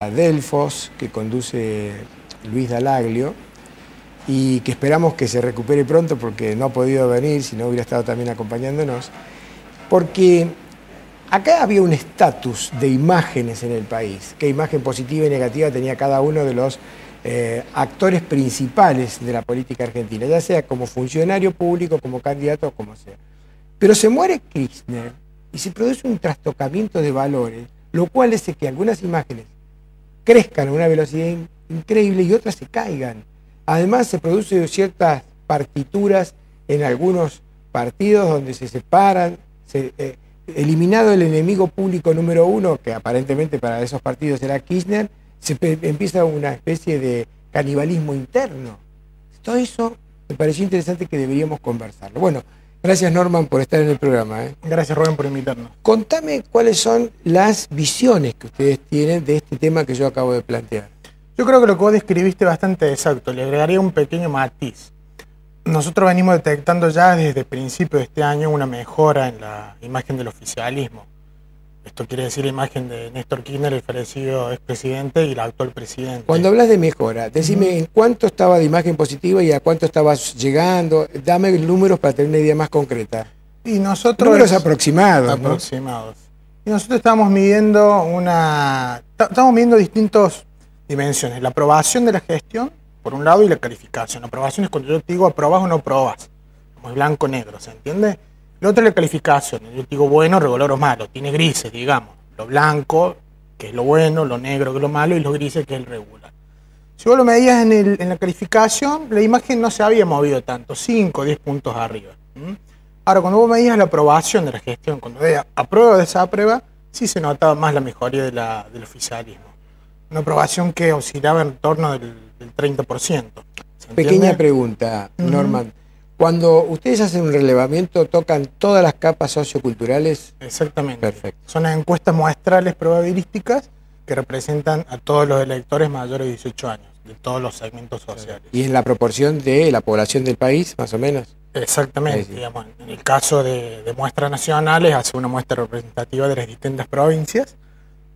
Delfos, que conduce Luis Dallaglio, y que esperamos que se recupere pronto porque no ha podido venir, si no hubiera estado también acompañándonos, porque acá había un estatus de imágenes en el país, qué imagen positiva y negativa tenía cada uno de los actores principales de la política argentina, ya sea como funcionario público, como candidato o como sea. Pero se muere Kirchner y se produce un trastocamiento de valores, lo cual hace que algunas imágenes crezcan a una velocidad increíble y otras se caigan. Además se producen ciertas partituras en algunos partidos donde se separan, eliminado el enemigo público número uno, que aparentemente para esos partidos era Kirchner, empieza una especie de canibalismo interno. Todo eso me pareció interesante que deberíamos conversarlo. Bueno, gracias Norman por estar en el programa. Gracias Rubén por invitarnos. Contame cuáles son las visiones que ustedes tienen de este tema que yo acabo de plantear. Yo creo que lo que vos describiste es bastante exacto, le agregaría un pequeño matiz. Nosotros venimos detectando ya desde principios de este año una mejora en la imagen del oficialismo. Esto quiere decir la imagen de Néstor Kirchner, el fallecido expresidente, y el actual presidente. Cuando hablas de mejora, decime en cuánto estaba de imagen positiva y a cuánto estabas llegando. Dame números para tener una idea más concreta. Y nosotros... Números aproximados. Aproximados. ¿No? Y nosotros estamos midiendo distintas dimensiones. La aprobación de la gestión, por un lado, y la calificación. La aprobación es cuando yo te digo aprobas o no aprobas. Como es blanco-negro, ¿se entiende? Lo otro es la calificación. Yo te digo bueno, regular o malo. Tiene grises, digamos. Lo blanco, que es lo bueno, lo negro, que es lo malo, y los grises, que es el regular. Si vos lo medías en la calificación, la imagen no se había movido tanto, 5 o 10 puntos arriba. Ahora, cuando vos medías la aprobación de la gestión, cuando veías aprueba o desaprueba, sí se notaba más la mejoría del oficialismo. Una aprobación que oscilaba en torno del 30%. Pequeña pregunta, Norman. Cuando ustedes hacen un relevamiento, ¿tocan todas las capas socioculturales? Exactamente. Perfecto. Son encuestas muestrales probabilísticas que representan a todos los electores mayores de 18 años, de todos los segmentos sociales. ¿Y en la proporción de la población del país, más o menos? Exactamente. Sí. Digamos, en el caso de muestras nacionales, hace una muestra representativa de las distintas provincias,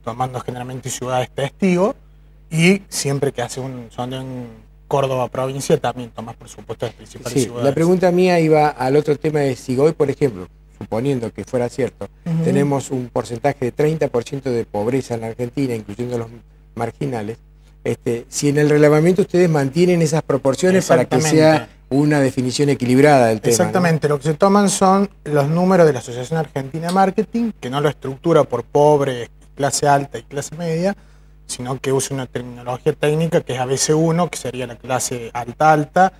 tomando generalmente ciudades testigo, y siempre que hace un sondeo en Córdoba provincia también tomas por supuesto las principales ciudades. La pregunta mía iba al otro tema de si hoy, por ejemplo, suponiendo que fuera cierto, tenemos un porcentaje de 30% de pobreza en la Argentina, incluyendo los marginales, si en el relevamiento ustedes mantienen esas proporciones para que sea una definición equilibrada del tema. Exactamente, ¿no? Lo que se toman son los números de la Asociación Argentina de Marketing, que no lo estructura por pobre, clase alta y clase media, sino que usa una terminología técnica que es ABC1, que sería la clase alta-alta,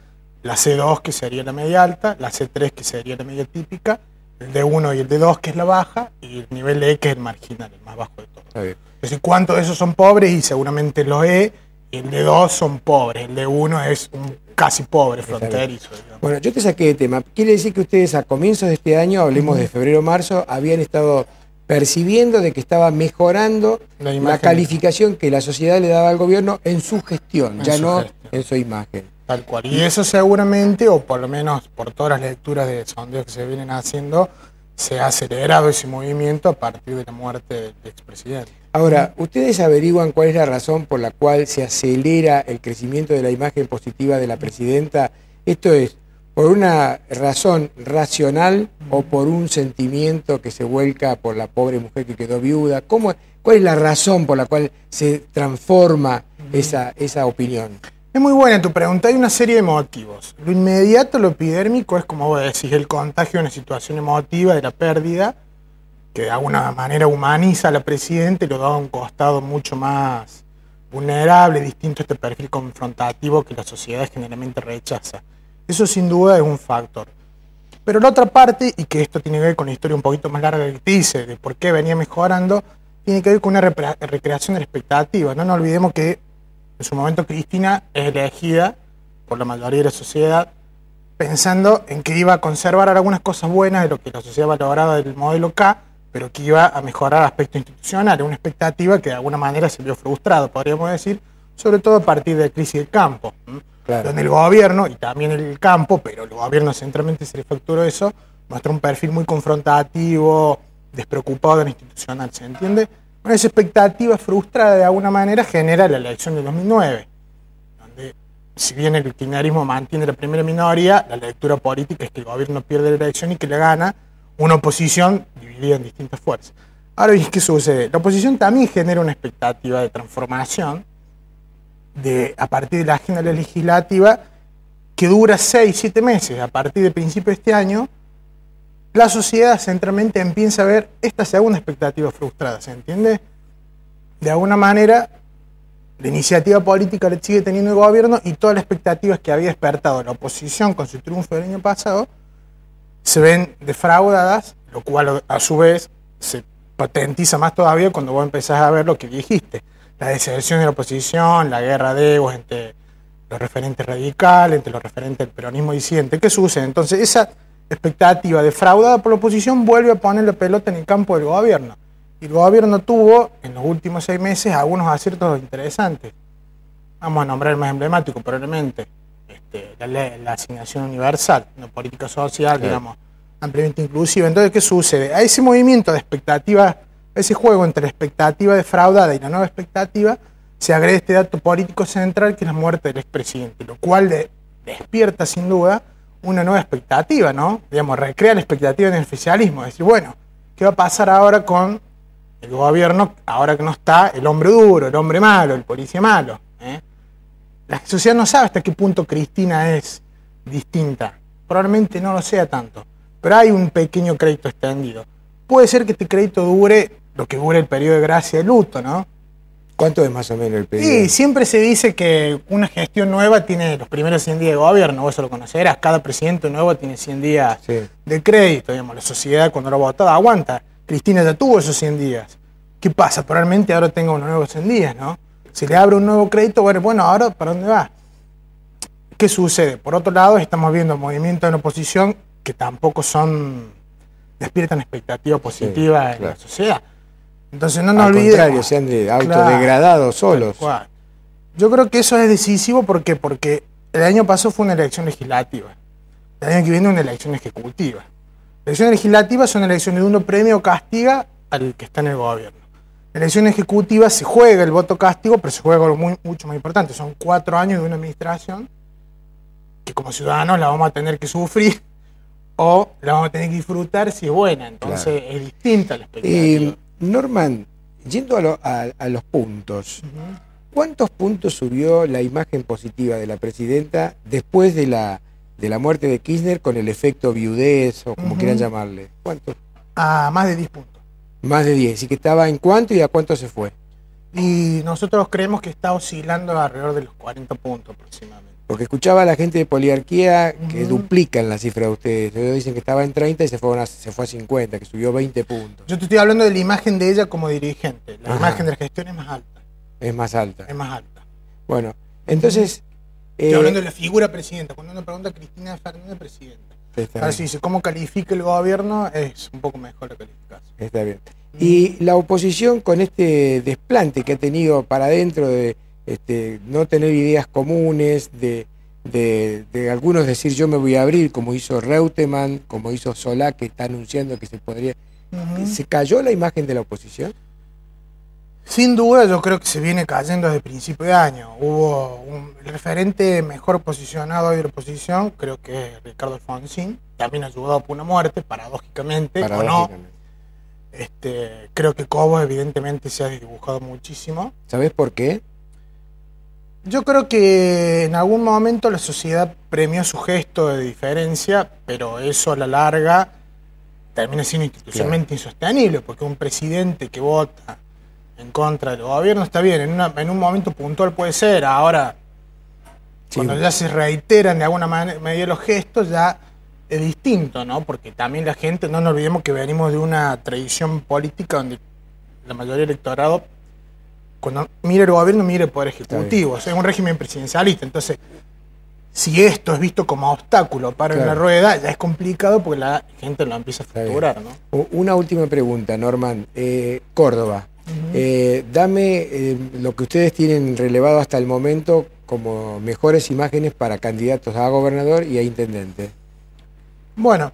la C2, que sería la media alta, la C3, que sería la media típica, el D1 y el D2, que es la baja, y el nivel E, que es el marginal, el más bajo de todo. Es decir, ¿cuántos de esos son pobres? Y seguramente los E, y el D2 son pobres, el D1 es un casi pobre, fronterizo. Bueno, yo te saqué de tema. Quiere decir que ustedes a comienzos de este año, hablemos de febrero-marzo, habían estado percibiendo de que estaba mejorando la calificación que la sociedad le daba al gobierno en su gestión, en su imagen. Tal cual. Y eso seguramente, o por lo menos por todas las lecturas de sondeos que se vienen haciendo, se ha acelerado ese movimiento a partir de la muerte del expresidente. Ahora, ¿ustedes averiguan cuál es la razón por la cual se acelera el crecimiento de la imagen positiva de la presidenta? Esto es, ¿por una razón racional o por un sentimiento que se vuelca por la pobre mujer que quedó viuda? ¿Cuál es la razón por la cual se transforma esa opinión? Es muy buena tu pregunta, hay una serie de motivos. Lo inmediato, lo epidérmico, es como vos decís, el contagio de una situación emotiva, de la pérdida, que de alguna manera humaniza a la presidenta y lo da a un costado mucho más vulnerable, distinto a este perfil confrontativo que la sociedad generalmente rechaza. Eso sin duda es un factor. Pero la otra parte, y que esto tiene que ver con la historia un poquito más larga que te dice, de por qué venía mejorando, tiene que ver con una recreación de la expectativa. No nos olvidemos que en su momento Cristina es elegida por la mayoría de la sociedad pensando en que iba a conservar algunas cosas buenas de lo que la sociedad valoraba del modelo K, pero que iba a mejorar aspectos institucionales, una expectativa que de alguna manera se vio frustrada, podríamos decir, sobre todo a partir de la crisis del campo. Claro. Donde el gobierno, y también el campo, pero el gobierno centralmente se le facturó eso, muestra un perfil muy confrontativo, despreocupado de lo institucional, ¿se entiende? Esa expectativa frustrada de alguna manera genera la elección de 2009, donde si bien el kirchnerismo mantiene la primera minoría, la lectura política es que el gobierno pierde la elección y que le gana una oposición dividida en distintas fuerzas. Ahora bien, ¿qué sucede? La oposición también genera una expectativa de transformación a partir de la agenda legislativa que dura 6-7 meses. A partir de principios de este año, la sociedad centralmente empieza a ver esta segunda expectativa frustrada, ¿se entiende? De alguna manera, la iniciativa política la sigue teniendo el gobierno y todas las expectativas que había despertado la oposición con su triunfo del año pasado se ven defraudadas, lo cual a su vez se potentiza más todavía cuando vos empezás a ver lo que dijiste, la deserción de la oposición, la guerra de egos entre los referentes radicales, entre los referentes del peronismo disidente. ¿Qué sucede? Entonces esa expectativa defraudada por la oposición vuelve a poner la pelota en el campo del gobierno. Y el gobierno tuvo en los últimos 6 meses algunos aciertos interesantes. Vamos a nombrar el más emblemático probablemente, la asignación universal, una política social, digamos, ampliamente inclusiva. Entonces, ¿qué sucede? A ese movimiento de expectativa, a ese juego entre la expectativa defraudada y la nueva expectativa, se agrega este dato político central que es la muerte del expresidente, lo cual despierta sin duda una nueva expectativa, ¿no? Digamos, recrea la expectativa en el oficialismo, es decir, bueno, ¿qué va a pasar ahora con el gobierno, ahora que no está el hombre duro, el hombre malo, el policía malo? La sociedad no sabe hasta qué punto Cristina es distinta, probablemente no lo sea tanto, pero hay un pequeño crédito extendido. Puede ser que este crédito dure lo que dure el periodo de gracia de luto, ¿no? ¿Cuánto es más o menos el periodo? Sí, siempre se dice que una gestión nueva tiene los primeros 100 días de gobierno, vos eso lo conocerás, cada presidente nuevo tiene 100 días de crédito, digamos, la sociedad cuando lo ha votado aguanta. Cristina ya tuvo esos 100 días. ¿Qué pasa? Probablemente ahora tenga unos nuevos 100 días, ¿no? Se le abre un nuevo crédito, bueno, ahora ¿para dónde va? ¿Qué sucede? Por otro lado, estamos viendo movimientos de la oposición que tampoco despiertan expectativa positiva en la sociedad. Entonces no nos olvidemos. Al contrario, se han autodegradado solos. Yo creo que eso es decisivo porque el año pasado fue una elección legislativa. El año que viene una elección ejecutiva. Las elecciones legislativas son elecciones de uno premia o castiga al que está en el gobierno. En la elección ejecutiva se juega el voto castigo, pero se juega algo mucho más importante. Son 4 años de una administración que como ciudadanos la vamos a tener que sufrir o la vamos a tener que disfrutar si es buena. Entonces es distinta la expectativa. Norman, yendo a los puntos, ¿cuántos puntos subió la imagen positiva de la presidenta después de la muerte de Kirchner con el efecto viudez o como quieran llamarle? ¿Cuántos? Más de 10 puntos. Más de 10. ¿Y que estaba en cuánto y a cuánto se fue? Y nosotros creemos que está oscilando alrededor de los 40 puntos aproximadamente. Porque escuchaba a la gente de Poliarquía que duplican la cifra de ustedes. Ellos dicen que estaba en 30 y se fue a 50, que subió 20 puntos. Yo te estoy hablando de la imagen de ella como dirigente. La imagen de la gestión es más alta. Es más alta. Es más alta. Bueno, entonces... Estoy hablando de la figura presidenta. Cuando uno pregunta a Cristina Fernández, presidenta. Ahora sí, dice cómo califica el gobierno, es un poco mejor la calificación. Está bien. Y la oposición con este desplante que ha tenido para adentro de no tener ideas comunes, de algunos decir yo me voy a abrir, como hizo Reutemann, como hizo Solá, que está anunciando que se podría... ¿Se cayó la imagen de la oposición? Sin duda yo creo que se viene cayendo desde el principio de año. Hubo el referente mejor posicionado hoy de la oposición, creo que es Ricardo Alfonsín, también ayudado por una muerte, paradójicamente. O no. Creo que Cobos evidentemente se ha desdibujado muchísimo. ¿Sabés por qué? Yo creo que en algún momento la sociedad premió su gesto de diferencia, pero eso a la larga termina siendo institucionalmente insostenible, porque un presidente que vota en contra del gobierno está bien, en un momento puntual puede ser, ahora cuando ya se reiteran de alguna medida los gestos ya es distinto, ¿no? Porque también la gente, no nos olvidemos que venimos de una tradición política donde la mayoría del electorado, cuando mira el gobierno, mira el poder ejecutivo, o sea, es un régimen presidencialista, entonces si esto es visto como obstáculo para la rueda, ya es complicado porque la gente lo empieza a facturar, ¿no? Una última pregunta, Norman. Córdoba. Dame lo que ustedes tienen relevado hasta el momento como mejores imágenes para candidatos a gobernador y a intendente. Bueno,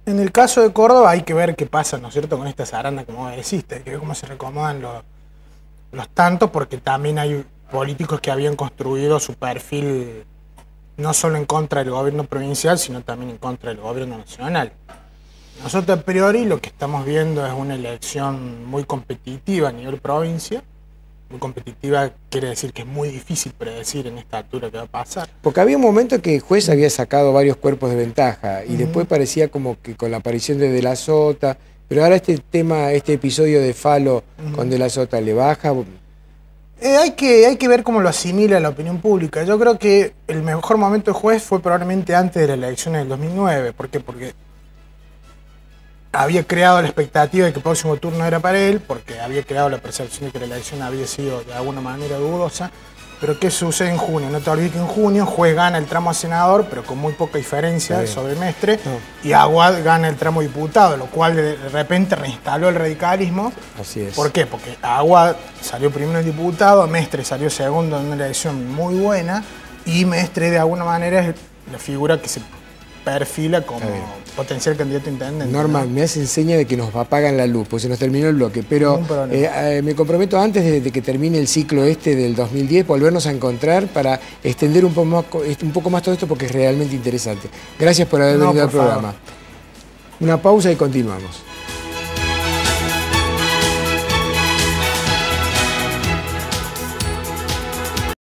En el caso de Córdoba hay que ver qué pasa, ¿no es cierto?, con esta zaranda, como deciste, hay que ver cómo se reacomodan los tantos, porque también hay políticos que habían construido su perfil no solo en contra del gobierno provincial, sino también en contra del gobierno nacional. Nosotros a priori lo que estamos viendo es una elección muy competitiva a nivel provincia. Muy competitiva quiere decir que es muy difícil predecir en esta altura qué va a pasar. Porque había un momento que el juez había sacado varios cuerpos de ventaja y después parecía como que con la aparición de la Sota, pero ahora este tema, este episodio de Falo con de la Sota le baja. Hay que ver cómo lo asimila la opinión pública. Yo creo que el mejor momento del juez fue probablemente antes de la elección del 2009. ¿Por qué? Porque había creado la expectativa de que el próximo turno era para él, porque había creado la percepción de que la elección había sido de alguna manera dudosa. Pero ¿qué sucede en junio? No te olvides que en junio el juez gana el tramo a senador, pero con muy poca diferencia sobre Mestre, y Aguad gana el tramo diputado, lo cual de repente reinstaló el radicalismo. Así es. ¿Por qué? Porque Aguad salió primero en diputado, Mestre salió segundo en una elección muy buena, y Mestre de alguna manera es la figura que se perfila como potencial candidato a intendente. Norma, me hace seña de que nos apagan la luz, pues se nos terminó el bloque, pero me comprometo antes de que termine el ciclo este del 2010, volvernos a encontrar para extender un poco más todo esto porque es realmente interesante. Gracias por haber venido al programa. Una pausa y continuamos.